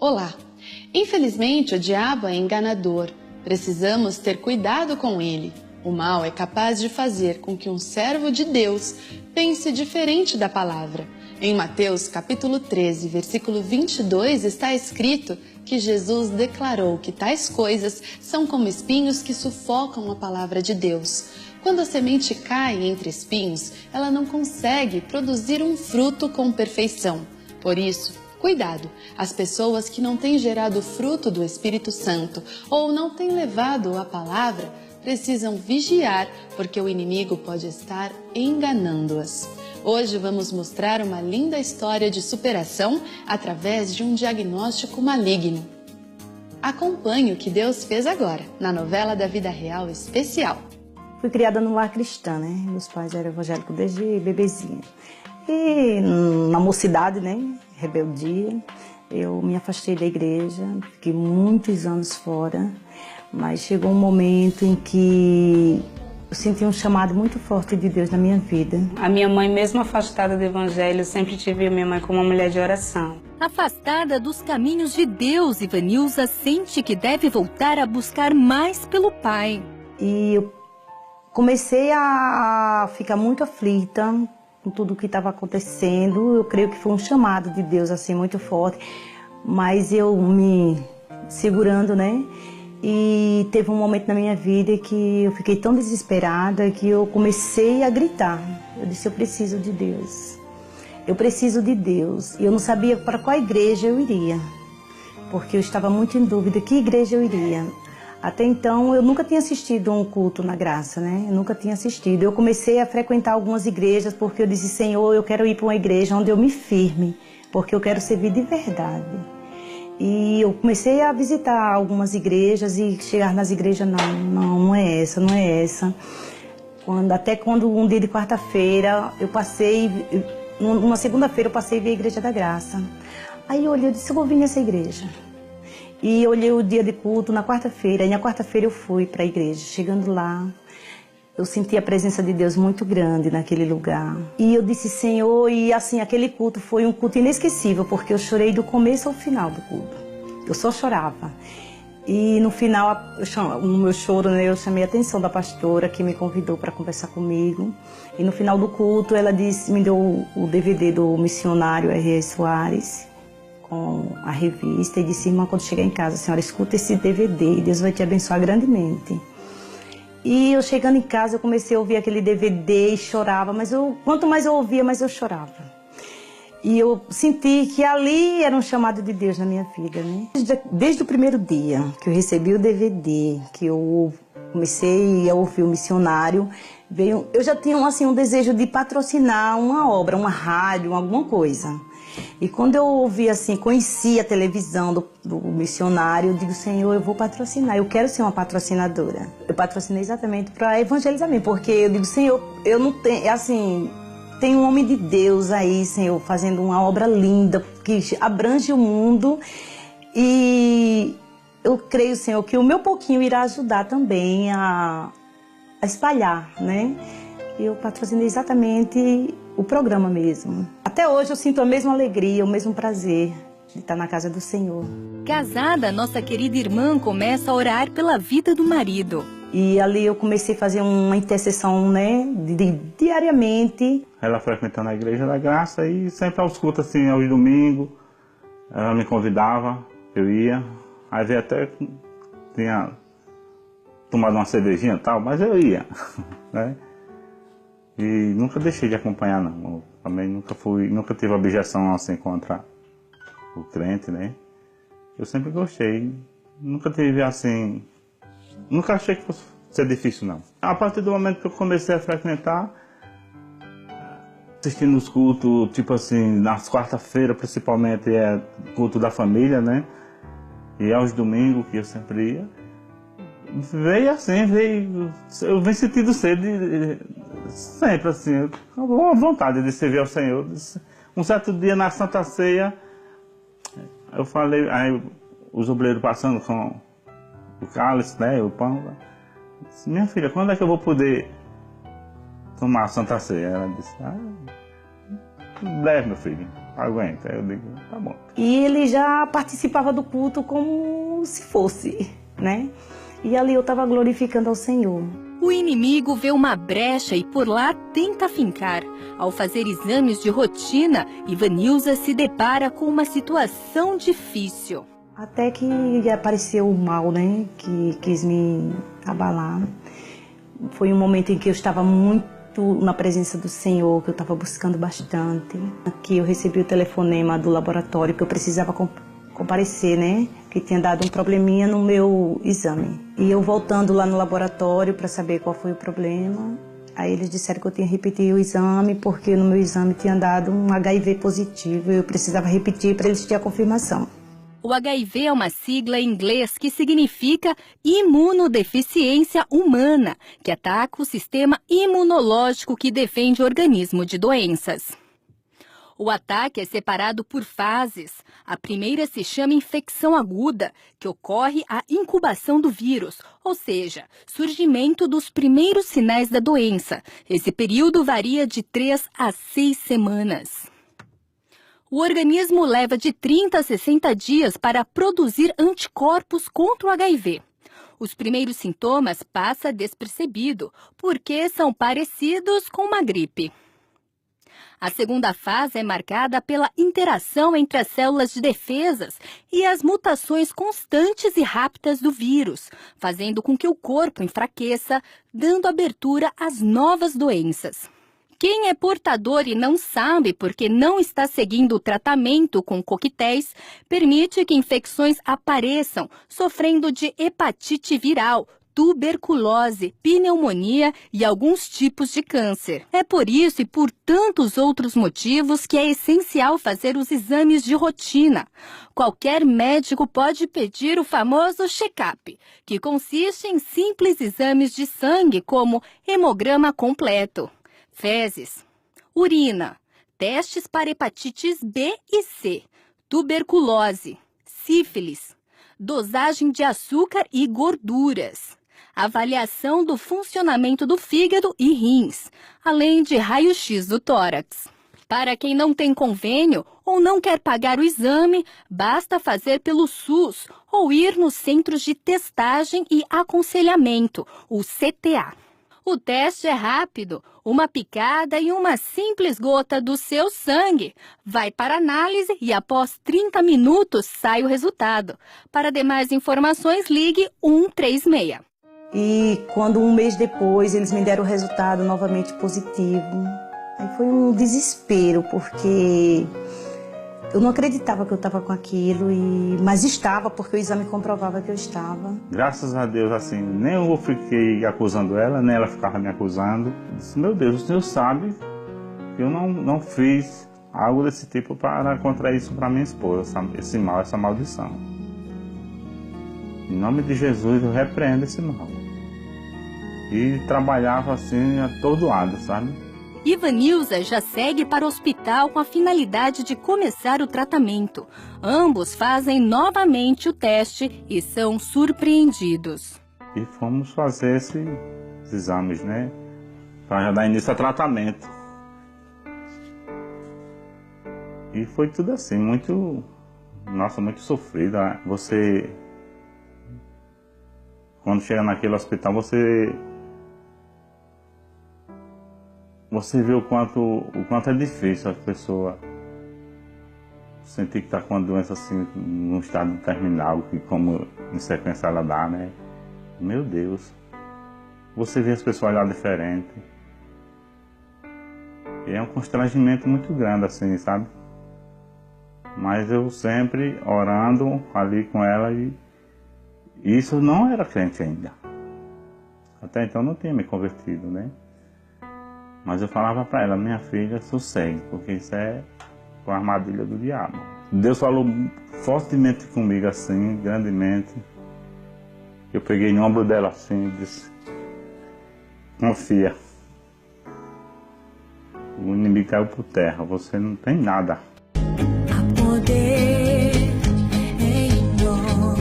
Olá! Infelizmente, o diabo é enganador. Precisamos ter cuidado com ele. O mal é capaz de fazer com que um servo de Deus pense diferente da palavra. Em Mateus capítulo 13, versículo 22, está escrito que Jesus declarou que tais coisas são como espinhos que sufocam a palavra de Deus. Quando a semente cai entre espinhos, ela não consegue produzir um fruto com perfeição. Por isso, cuidado, as pessoas que não têm gerado o fruto do Espírito Santo ou não têm levado a palavra, precisam vigiar, porque o inimigo pode estar enganando-as. Hoje vamos mostrar uma linda história de superação através de um diagnóstico maligno. Acompanhe o que Deus fez agora, na novela da vida real especial. Fui criada no lar cristão, né? Meus pais eram evangélicos desde bebezinha. E na mocidade, né? Rebeldia, eu me afastei da igreja, fiquei muitos anos fora, mas chegou um momento em que eu senti um chamado muito forte de Deus na minha vida. A minha mãe, mesmo afastada do evangelho, eu sempre tive a minha mãe como uma mulher de oração. Afastada dos caminhos de Deus, Ivanilza sente que deve voltar a buscar mais pelo Pai. E eu comecei a ficar muito aflita com tudo o que estava acontecendo. Eu creio que foi um chamado de Deus assim muito forte, mas eu me segurando, né? E teve um momento na minha vida que eu fiquei tão desesperada que eu comecei a gritar. Eu disse, eu preciso de Deus. Eu preciso de Deus. E eu não sabia para qual igreja eu iria, porque eu estava muito em dúvida que igreja eu iria. Até então, eu nunca tinha assistido a um culto na graça, né? Eu nunca tinha assistido. Eu comecei a frequentar algumas igrejas porque eu disse, Senhor, eu quero ir para uma igreja onde eu me firme, porque eu quero servir de verdade. E eu comecei a visitar algumas igrejas e chegar nas igrejas, não é essa, não é essa. Até quando um dia de quarta-feira, eu passei, numa segunda-feira eu passei e vi a Igreja da Graça. Aí eu olhei e disse, eu vou vir nessa igreja. E eu olhei o dia de culto na quarta-feira, e na quarta-feira eu fui para a igreja. Chegando lá, eu senti a presença de Deus muito grande naquele lugar. E eu disse, Senhor, e assim, aquele culto foi um culto inesquecível, porque eu chorei do começo ao final do culto. Eu só chorava. E no final, no meu choro, né, eu chamei a atenção da pastora, que me convidou para conversar comigo. E no final do culto, ela disse, me deu o DVD do missionário R.S. Soares, com a revista, e disse, irmã, quando chegar em casa, a senhora escuta esse DVD e Deus vai te abençoar grandemente. E eu chegando em casa, eu comecei a ouvir aquele DVD e chorava, mas quanto mais eu ouvia, mais eu chorava. E eu senti que ali era um chamado de Deus na minha vida, né? Desde o primeiro dia que eu recebi o DVD, que eu comecei a ouvir o missionário, eu já tinha assim, um desejo de patrocinar uma obra, uma rádio, alguma coisa. E quando eu ouvi assim, conheci a televisão do missionário, eu digo, Senhor, eu vou patrocinar, eu quero ser uma patrocinadora. Eu patrocinei exatamente para evangelizar mesmo, porque eu digo, Senhor, eu não tenho, assim, tem um homem de Deus aí, Senhor, fazendo uma obra linda, que abrange o mundo, e eu creio, Senhor, que o meu pouquinho irá ajudar também a espalhar, né? Eu patrocinei exatamente o programa mesmo. Até hoje eu sinto a mesma alegria, o mesmo prazer de estar na casa do Senhor. Casada, nossa querida irmã começa a orar pela vida do marido. E ali eu comecei a fazer uma intercessão, né, diariamente. Ela frequentando a Igreja da Graça e sempre aos cultos, assim, aos domingos, ela me convidava, eu ia. Às vezes até tinha tomado uma cervejinha e tal, mas eu ia, né? E nunca deixei de acompanhar, não. Eu também nunca tive objeção assim contra o crente, né? Eu sempre gostei. Nunca tive assim. Nunca achei que fosse ser difícil, não. A partir do momento que eu comecei a frequentar, assistindo os cultos, tipo assim, nas quarta-feiras principalmente é culto da família, né? E aos domingos que eu sempre ia. Veio assim, eu venho sentindo sede sempre assim, uma vontade de servir ao Senhor. Um certo dia na Santa Ceia, eu falei, aí os obreiros passando com o cálice, né, o pão, disse, minha filha, quando é que eu vou poder tomar a Santa Ceia? Ela disse, breve, meu filho, aguenta. Aí eu digo, tá bom. E ele já participava do culto como se fosse, né? E ali eu estava glorificando ao Senhor. O inimigo vê uma brecha e por lá tenta fincar. Ao fazer exames de rotina, Ivanilza se depara com uma situação difícil. Até que apareceu o mal, né? Que quis me abalar. Foi um momento em que eu estava muito na presença do Senhor, que eu estava buscando bastante. Aqui eu recebi o telefonema do laboratório que eu precisava comparecer, né? Que tinha dado um probleminha no meu exame. E eu voltando lá no laboratório para saber qual foi o problema, aí eles disseram que eu tinha que repetir o exame porque no meu exame tinha dado um HIV positivo e eu precisava repetir para eles terem a confirmação. O HIV é uma sigla em inglês que significa imunodeficiência humana, que ataca o sistema imunológico que defende o organismo de doenças. O ataque é separado por fases. A primeira se chama infecção aguda, que ocorre a incubação do vírus, ou seja, surgimento dos primeiros sinais da doença. Esse período varia de 3 a 6 semanas. O organismo leva de 30 a 60 dias para produzir anticorpos contra o HIV. Os primeiros sintomas passam despercebido, porque são parecidos com uma gripe. A segunda fase é marcada pela interação entre as células de defesas e as mutações constantes e rápidas do vírus, fazendo com que o corpo enfraqueça, dando abertura às novas doenças. Quem é portador e não sabe porque não está seguindo o tratamento com coquetéis, permite que infecções apareçam, sofrendo de hepatite viral, tuberculose, pneumonia e alguns tipos de câncer. É por isso e por tantos outros motivos que é essencial fazer os exames de rotina. Qualquer médico pode pedir o famoso check-up, que consiste em simples exames de sangue como hemograma completo, fezes, urina, testes para hepatites B e C, tuberculose, sífilis, dosagem de açúcar e gorduras, avaliação do funcionamento do fígado e rins, além de raio-x do tórax. Para quem não tem convênio ou não quer pagar o exame, basta fazer pelo SUS ou ir nos Centros de Testagem e Aconselhamento, o CTA. O teste é rápido, uma picada e uma simples gota do seu sangue vai para análise e após 30 minutos sai o resultado. Para demais informações, ligue 136. E quando um mês depois eles me deram o resultado novamente positivo, aí foi um desespero, porque eu não acreditava que eu estava com aquilo, mas estava, porque o exame comprovava que eu estava. Graças a Deus, assim, nem eu fiquei acusando ela, nem ela ficava me acusando. Eu disse, meu Deus, o Senhor sabe que eu não fiz algo desse tipo para contrair isso para minha esposa, esse mal, essa maldição. Em nome de Jesus, eu repreendo esse mal. E trabalhava assim, atordoado, sabe? Ivanilza já segue para o hospital com a finalidade de começar o tratamento. Ambos fazem novamente o teste e são surpreendidos. E fomos fazer esses exames, né? Para dar início ao tratamento. E foi tudo assim, muito sofrido. Você, quando chega naquele hospital, você vê o quanto é difícil a pessoa sentir que está com uma doença assim, num estado terminal, que como em sequência ela dá, né? Meu Deus, você vê as pessoas lá diferente. E é um constrangimento muito grande assim, sabe? Mas eu sempre orando ali com ela e isso não era crente ainda. Até então não tinha me convertido, né? Mas eu falava para ela, minha filha, sossegue, porque isso é uma armadilha do diabo. Deus falou fortemente comigo assim, grandemente. Eu peguei no ombro dela assim e disse, confia. O inimigo caiu por terra, você não tem nada. Há poder em nós,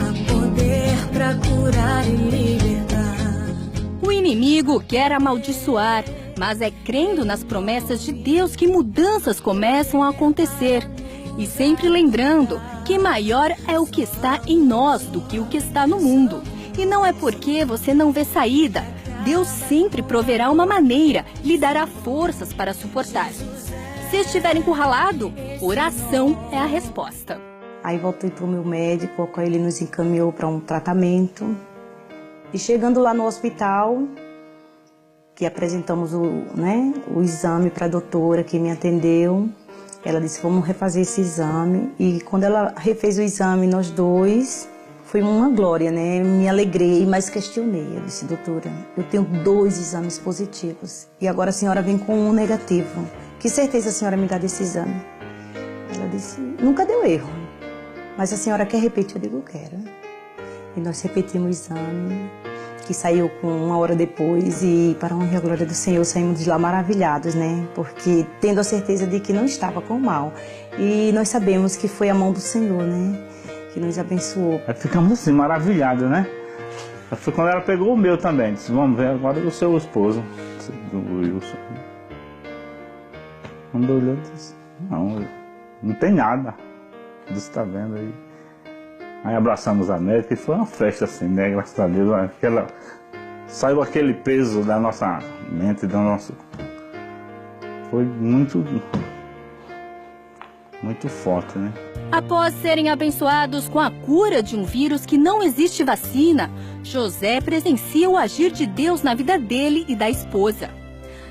há poder para curar e libertar. O inimigo quer amaldiçoar, Mas é crendo nas promessas de Deus que mudanças começam a acontecer. E sempre lembrando que maior é o que está em nós do que o que está no mundo. E não é porque você não vê saída. Deus sempre proverá uma maneira, lhe dará forças para suportar. Se estiver encurralado, oração é a resposta. Aí voltei para o meu médico, ele nos encaminhou para um tratamento. E chegando lá no hospital, que apresentamos o exame para a doutora que me atendeu, ela disse, vamos refazer esse exame. E quando ela refez o exame, nós dois, foi uma glória, né? Me alegrei, mas questionei. Eu disse, doutora, eu tenho 2 exames positivos e agora a senhora vem com um negativo. Que certeza a senhora me dá desse exame? Ela disse, nunca deu erro. Mas a senhora quer repetir? Eu digo, quero. E nós repetimos o exame, que saiu com 1 hora depois, e para a honra e a glória do Senhor, saímos de lá maravilhados, né? Porque tendo a certeza de que não estava com mal. E nós sabemos que foi a mão do Senhor, né? Que nos abençoou. Aí ficamos assim, maravilhados, né? Foi quando ela pegou o meu também, disse, vamos ver agora o seu esposo, o Wilson. Quando olhou, disse, não tem nada. Disse, tá vendo aí? Aí abraçamos a médica e foi uma festa assim, né? Graças a Deus, saiu aquele peso da nossa mente, do nosso... Foi muito forte, né? Após serem abençoados com a cura de um vírus que não existe vacina, José presencia o agir de Deus na vida dele e da esposa,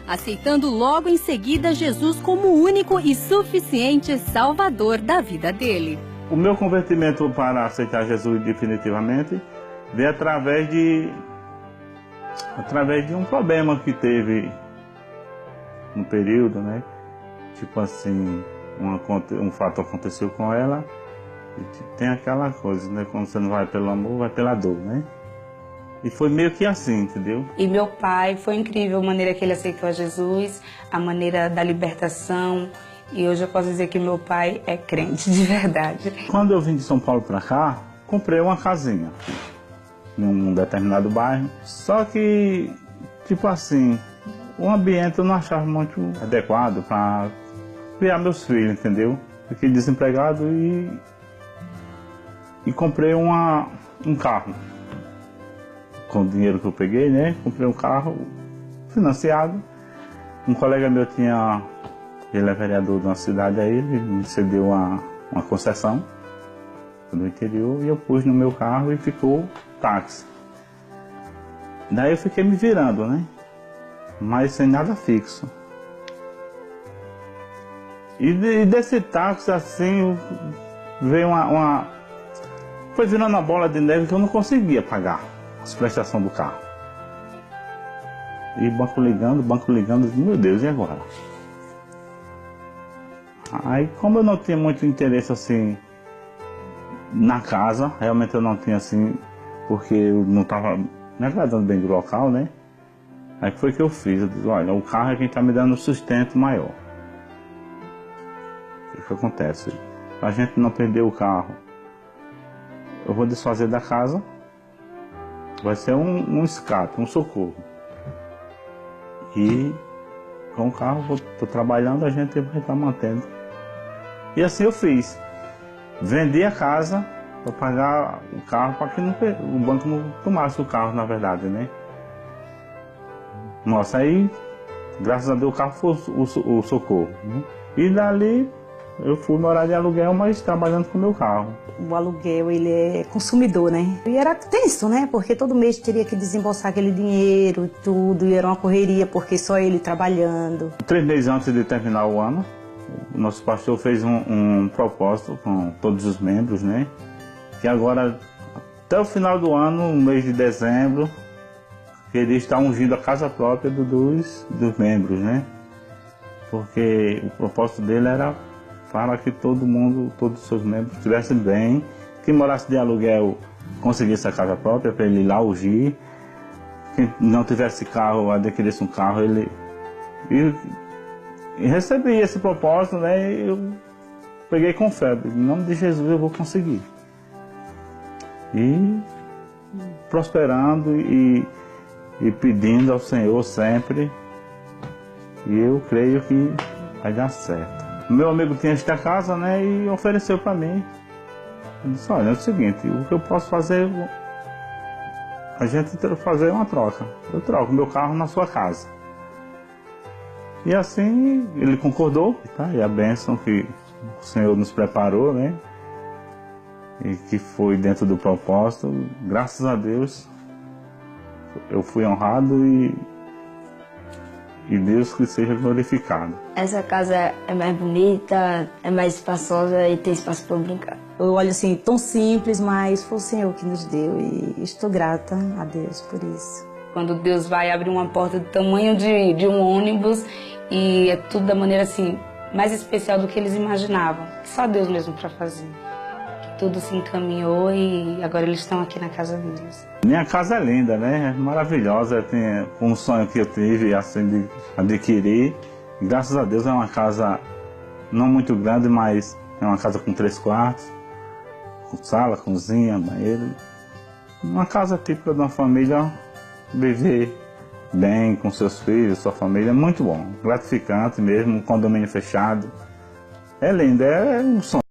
aceitando logo em seguida Jesus como o único e suficiente Salvador da vida dele. O meu convertimento para aceitar Jesus definitivamente veio através de um problema que teve no período, né? Tipo assim, um fato aconteceu com ela e tem aquela coisa, né? Quando você não vai pelo amor, vai pela dor, né? E foi meio que assim, entendeu? E meu pai, foi incrível a maneira que ele aceitou a Jesus, a maneira da libertação. E hoje eu posso dizer que meu pai é crente de verdade. Quando eu vim de São Paulo para cá, comprei uma casinha em um determinado bairro. Só que, tipo assim, o ambiente eu não achava muito adequado para criar meus filhos, entendeu? Fiquei desempregado e comprei um carro. Com o dinheiro que eu peguei, né? Comprei um carro financiado. Um colega meu ele é vereador de uma cidade aí, ele me cedeu uma concessão do interior e eu pus no meu carro e ficou táxi. Daí eu fiquei me virando, né? Mas sem nada fixo. E desse táxi assim, veio foi virando uma bola de neve que eu não conseguia pagar as prestações do carro. E banco ligando, meu Deus, e agora? Aí, como eu não tinha muito interesse assim na casa, realmente eu não tinha assim, porque eu não estava me agradando bem do local, né? Aí foi que eu fiz, eu disse, olha, o carro é quem está me dando sustento maior. O que acontece? Para a gente não perder o carro, eu vou desfazer da casa, vai ser um escape, um socorro. E com o carro, estou trabalhando, a gente vai estar mantendo. E assim eu fiz. Vendi a casa para pagar o carro, para que o banco não tomasse o carro, na verdade, né? Nossa, aí, graças a Deus, o carro foi o socorro, né? E dali, eu fui morar de aluguel, mas trabalhando com o meu carro. O aluguel, ele é consumidor, né? E era tenso, né? Porque todo mês teria que desembolsar aquele dinheiro e tudo, e era uma correria, porque só ele trabalhando. 3 meses antes de terminar o ano, o nosso pastor fez um propósito com todos os membros, né? Que agora, até o final do ano, no mês de dezembro, ele está ungindo a casa própria dos membros, né? Porque o propósito dele era para que todo mundo, todos os seus membros estivessem bem, quem morasse de aluguel conseguisse a casa própria para ele ir lá ungir, quem não tivesse carro, adquirisse um carro, ele... E recebi esse propósito, né? E eu peguei com fé, em nome de Jesus eu vou conseguir. E prosperando e pedindo ao Senhor sempre E eu creio que vai dar certo. Meu amigo tinha esta casa, né, e ofereceu para mim. Eu disse, olha, é o seguinte, o que eu posso fazer, a gente fazer uma troca. Eu troco meu carro na sua casa. E assim ele concordou, tá? E a bênção que o Senhor nos preparou, né? E que foi dentro do propósito, graças a Deus, eu fui honrado e Deus que seja glorificado. Essa casa é mais bonita, é mais espaçosa e tem espaço para brincar. Eu olho assim, tão simples, mas foi o Senhor que nos deu e estou grata a Deus por isso. Quando Deus vai abrir uma porta do tamanho de um ônibus e é tudo da maneira assim, mais especial do que eles imaginavam. Só Deus mesmo para fazer. Tudo se encaminhou e agora eles estão aqui na casa deles. Minha casa é linda, né? É maravilhosa. Tem um sonho que eu tive assim, de adquirir. E, graças a Deus é uma casa não muito grande, mas é uma casa com 3 quartos, com sala, cozinha, banheiro. Uma casa típica de uma família viver bem com seus filhos, sua família. É muito bom, gratificante mesmo, um condomínio fechado. É lindo, é um sonho.